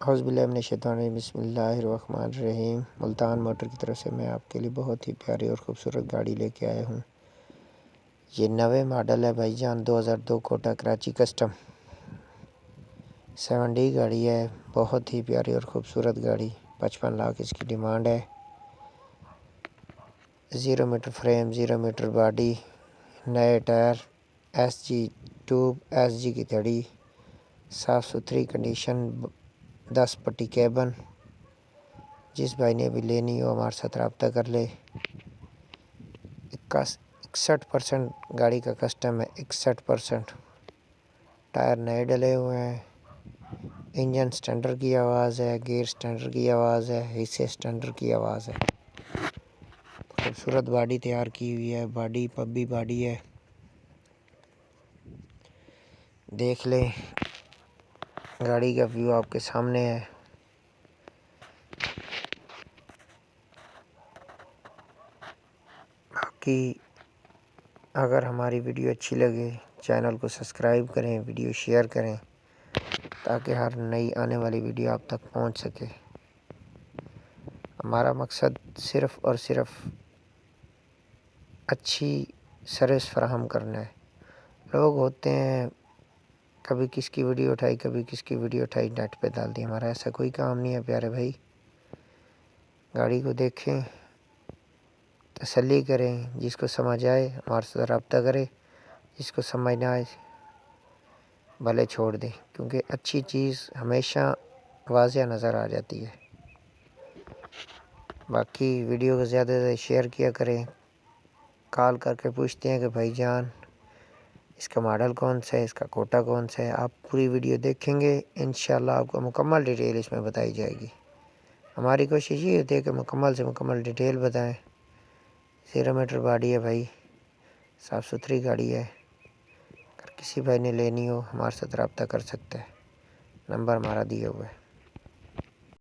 اعوذ باللہ من الشیطان الرجیم، بسم اللہ الرحمن الرحیم۔ ملتان موٹر کی طرف سے میں آپ کے لیے بہت ہی پیاری اور خوبصورت گاڑی لے کے آیا ہوں۔ یہ 90 ماڈل ہے بھائی جان، 2002 کوٹا کراچی کسٹم 7D گاڑی ہے، بہت ہی پیاری اور خوبصورت گاڑی۔ 55 لاکھ اس کی ڈیمانڈ ہے۔ 0 میٹر فریم، 0 میٹر باڈی، نئے ٹائر، SG ٹیوب، SG کی تھڑی، صاف ستھری کنڈیشن، 10 پٹی کیبن۔ جس بھائی نے بھی لینی ہو ہمارے ساتھ رابطہ کر لے۔ 61% گاڑی کا کسٹم ہے، 61%۔ ٹائر نئے ڈلے ہوئے ہیں۔ انجن سٹینڈر کی آواز ہے، گیئر سٹینڈر کی آواز ہے، حصے سٹینڈر کی آواز ہے۔ خوبصورت باڈی تیار کی ہوئی ہے، باڈی پبی باڈی ہے، دیکھ لیں۔ گاڑی کا ویو آپ کے سامنے ہے۔ باقی اگر ہماری ویڈیو اچھی لگے چینل کو سبسکرائب کریں، ویڈیو شیئر کریں تاکہ ہر نئی آنے والی ویڈیو آپ تک پہنچ سکے۔ ہمارا مقصد صرف اور صرف اچھی سروس فراہم کرنا ہے۔ لوگ ہوتے ہیں کبھی کس کی ویڈیو اٹھائی، کبھی کس کی ویڈیو اٹھائی، نیٹ پہ ڈال دی۔ ہمارا ایسا کوئی کام نہیں ہے پیارے بھائی۔ گاڑی کو دیکھیں، تسلی کریں، جس کو سمجھ آئے ہمارے ساتھ رابطہ کرے، جس کو سمجھ نہ آئے بھلے چھوڑ دیں، کیونکہ اچھی چیز ہمیشہ واضح نظر آ جاتی ہے۔ باقی ویڈیو کو زیادہ سے زیادہ شیئر کیا کریں۔ کال کر کے پوچھتے ہیں کہ بھائی جان اس کا ماڈل کون سا ہے، اس کا کوٹا کون سا ہے۔ آپ پوری ویڈیو دیکھیں گے انشاءاللہ آپ کو مکمل ڈیٹیل اس میں بتائی جائے گی۔ ہماری کوشش یہ ہوتی ہے کہ مکمل سے مکمل ڈیٹیل بتائیں۔ 0 میٹر باڈی ہے بھائی، صاف ستھری گاڑی ہے۔ اگر کسی بھائی نے لینی ہو ہمارے ساتھ رابطہ کر سکتا ہے، نمبر ہمارا دیا ہوا ہے۔